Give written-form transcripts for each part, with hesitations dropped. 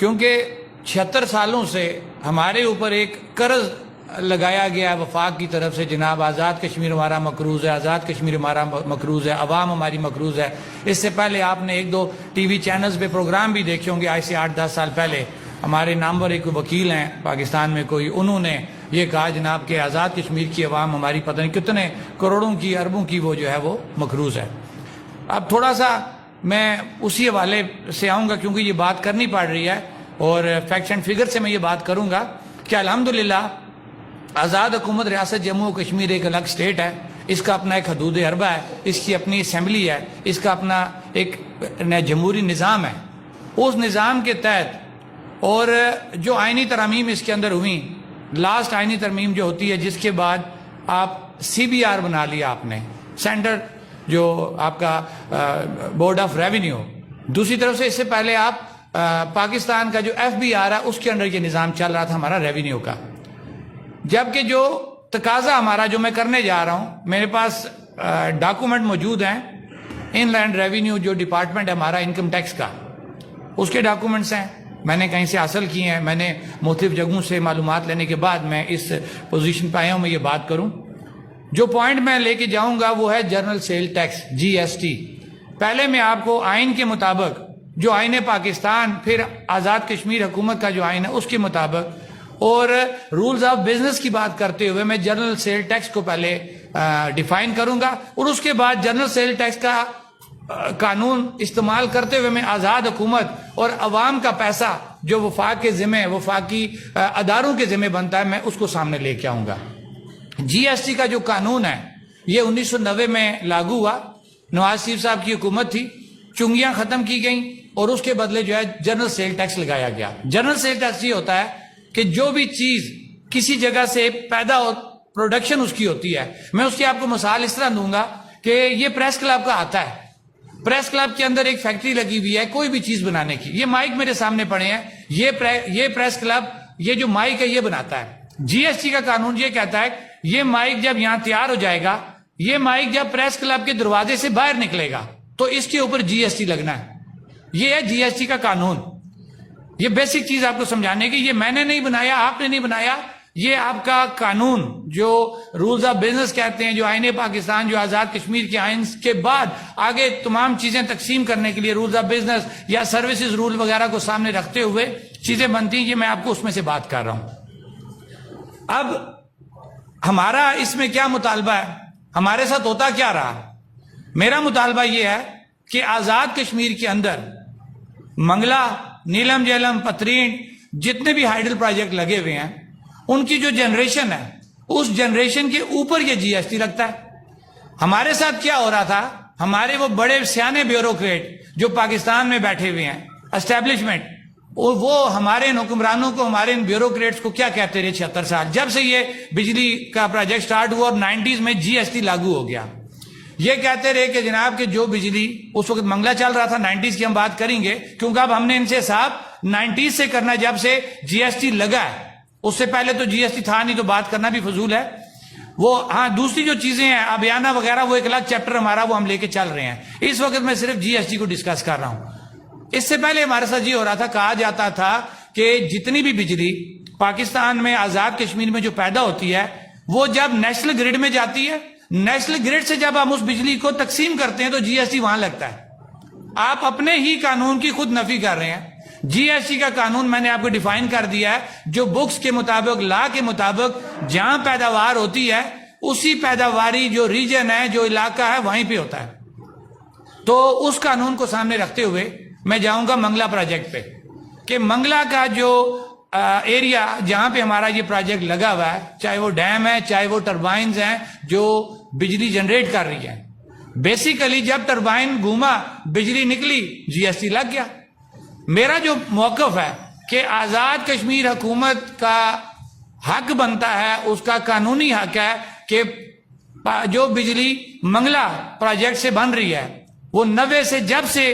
کیونکہ 76 سالوں سے ہمارے اوپر ایک قرض لگایا گیا ہے وفاق کی طرف سے، جناب آزاد کشمیر ہمارا مقروض ہے، آزاد کشمیر ہمارا مقروض ہے، عوام ہماری مقروض ہے۔ اس سے پہلے آپ نے ایک دو ٹی وی چینلز پہ پروگرام بھی دیکھے ہوں گے، آج سے 8-10 سال پہلے ہمارے نامور ایک وکیل ہیں پاکستان میں کوئی، انہوں نے یہ کہا جناب کہ آزاد کشمیر کی عوام ہماری پتہ نہیں کتنے کروڑوں کی اربوں کی وہ جو ہے وہ مقروض ہے۔ اب تھوڑا سا میں اسی حوالے سے آؤں گا کیونکہ یہ بات کرنی پڑ رہی ہے، اور فیکٹس اینڈ فگر سے میں یہ بات کروں گا کہ الحمدللہ آزاد حکومت ریاست جموں و کشمیر ایک الگ سٹیٹ ہے، اس کا اپنا ایک حدود اربع ہے، اس کی اپنی اسمبلی ہے، اس کا اپنا ایک جمہوری نظام ہے۔ اس نظام کے تحت اور جو آئینی ترامیم اس کے اندر ہوئیں، لاسٹ آئینی ترمیم جو ہوتی ہے جس کے بعد آپ CBR بنا لیا آپ نے، سینٹر جو آپ کا بورڈ آف ریونیو، دوسری طرف سے اس سے پہلے آپ پاکستان کا جو FBR ہے اس کے اندر یہ نظام چل رہا تھا ہمارا ریونیو کا، جبکہ جو تقاضا ہمارا جو میں کرنے جا رہا ہوں، میرے پاس ڈاکومنٹ موجود ہیں، ان لینڈ ریونیو جو ڈپارٹمنٹ ہے ہمارا انکم ٹیکس کا، اس کے ڈاکومنٹس ہیں، میں نے کہیں سے حاصل کیے ہیں، میں نے مختلف جگہوں سے معلومات لینے کے بعد میں اس پوزیشن پہ آیا ہوں میں یہ بات کروں۔ جو پوائنٹ میں لے کے جاؤں گا وہ ہے جنرل سیل ٹیکس GST۔ پہلے میں آپ کو آئین کے مطابق جو آئین پاکستان، پھر آزاد کشمیر حکومت کا جو آئین ہے اس کے مطابق اور رولز آف بزنس کی بات کرتے ہوئے میں جنرل سیل ٹیکس کو پہلے ڈیفائن کروں گا، اور اس کے بعد جنرل سیل ٹیکس کا قانون استعمال کرتے ہوئے میں آزاد حکومت اور عوام کا پیسہ جو وفاق کے ذمہ، وفاقی اداروں کے ذمہ بنتا ہے، میں اس کو سامنے لے کے آؤں گا۔ GST کا جو قانون ہے یہ 1990 میں لاگو ہوا، نواز شریف صاحب کی حکومت تھی، چنگیاں ختم کی گئیں اور اس کے بدلے جو ہے جنرل سیل ٹیکس لگایا گیا۔ جنرل سیل ٹیکس یہ ہوتا ہے کہ جو بھی چیز کسی جگہ سے پیدا ہو، پروڈکشن اس کی ہوتی ہے، میں اس کی آپ کو مثال اس طرح دوں گا کہ یہ پریس کلب کا آتا ہے، پریس کلب کے اندر ایک فیکٹری لگی ہوئی ہے کوئی بھی چیز بنانے کی، یہ مائک میرے سامنے پڑے ہیں، یہ پریس کلب یہ جو مائک ہے یہ بناتا ہے۔ GST کا قانون یہ کہتا ہے یہ مائک جب یہاں تیار ہو جائے گا، یہ مائک جب پریس کلب کے دروازے سے باہر نکلے گا تو اس کے اوپر GST لگنا ہے۔ یہ ہے GST کا قانون۔ یہ بیسک چیز آپ کو سمجھانے کی، یہ میں نے نہیں بنایا، آپ نے نہیں بنایا، یہ آپ کا قانون جو رولز آف بزنس کہتے ہیں، جو آئین پاکستان، جو آزاد کشمیر کے آئین کے بعد آگے تمام چیزیں تقسیم کرنے کے لیے رولز آف بزنس یا سروسز رول وغیرہ کو سامنے رکھتے ہوئے چیزیں بنتی ہیں، یہ میں آپ کو اس میں سے بات کر رہا ہوں۔ اب ہمارا اس میں کیا مطالبہ ہے، ہمارے ساتھ ہوتا کیا رہا؟ میرا مطالبہ یہ ہے کہ آزاد کشمیر کے اندر منگلا، نیلم جیلم، پترین، جتنے بھی ہائیڈل پروجیکٹ لگے ہوئے ہیں ان کی جو جنریشن ہے اس جنریشن کے اوپر یہ GST لگتا ہے۔ ہمارے ساتھ کیا ہو رہا تھا، ہمارے وہ بڑے سیانے بیوروکریٹ جو پاکستان میں بیٹھے ہوئے ہیں، اسٹیبلشمنٹ، اور وہ ہمارے حکمرانوں کو، ہمارے ان بیوروکریٹس کو کیا کہتے رہے 76 سال، جب سے یہ بجلی کا پروجیکٹ سٹارٹ ہوا اور 90s میں GST لاگو ہو گیا، یہ کہتے رہے کہ جناب کہ جو بجلی اس وقت منگلا چل رہا تھا، 90s کی ہم بات کریں گے کیونکہ اب ہم نے ان سے حساب 90s سے کرنا، جب سے GST لگا ہے، اس سے پہلے تو GST تھا نہیں تو بات کرنا بھی فضول ہے۔ وہ ہاں دوسری جو چیزیں ہیں ابیانہ وغیرہ وہ ایک الگ چیپٹر ہمارا وہ ہم لے کے چل رہے ہیں، اس وقت میں صرف GST کو ڈسکس کر رہا ہوں۔ اس سے پہلے ہمارے ساتھ یہ ہو رہا تھا، کہا جاتا تھا کہ جتنی بھی بجلی پاکستان میں آزاد کشمیر میں جو پیدا ہوتی ہے وہ جب نیشنل گریڈ میں جاتی ہے، نیشنل گریڈ سے جب ہم اس بجلی کو تقسیم کرتے ہیں تو GST وہاں لگتا ہے۔ آپ اپنے ہی قانون کی خود نفی کر رہے ہیں۔ GST کا قانون میں نے آپ کو ڈیفائن کر دیا ہے، جو بکس کے مطابق، لا کے مطابق جہاں پیداوار ہوتی ہے اسی پیداواری جو ریجن ہے، جو علاقہ ہے وہیں پہ ہوتا ہے۔ تو اس قانون کو سامنے رکھتے ہوئے میں جاؤں گا منگلا پروجیکٹ پہ، کہ منگلا کا جو ایریا جہاں پہ ہمارا یہ پروجیکٹ لگا ہوا ہے، چاہے وہ ڈیم ہے، چاہے وہ ٹربائنز ہیں جو بجلی جنریٹ کر رہی ہیں، بیسیکلی جب ٹربائن گھوما بجلی نکلی GST لگ گیا۔ میرا جو موقف ہے کہ آزاد کشمیر حکومت کا حق بنتا ہے، اس کا قانونی حق ہے کہ جو بجلی منگلا پروجیکٹ سے بن رہی ہے وہ 90 سے جب سے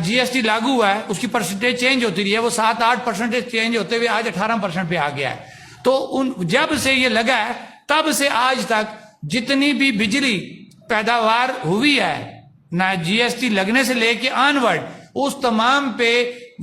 GST لاگو ہوا ہے اس کی پرسنٹیج چینج ہوتی رہی ہے، وہ 7-8% چینج ہوتے ہوئے آج 18% پہ آ گیا ہے۔ تو جب سے یہ لگا ہے تب سے آج تک جتنی بھی بجلی پیداوار ہوئی ہے نہ GST لگنے سے لے کے آنورڈ، اس تمام پہ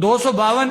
252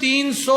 300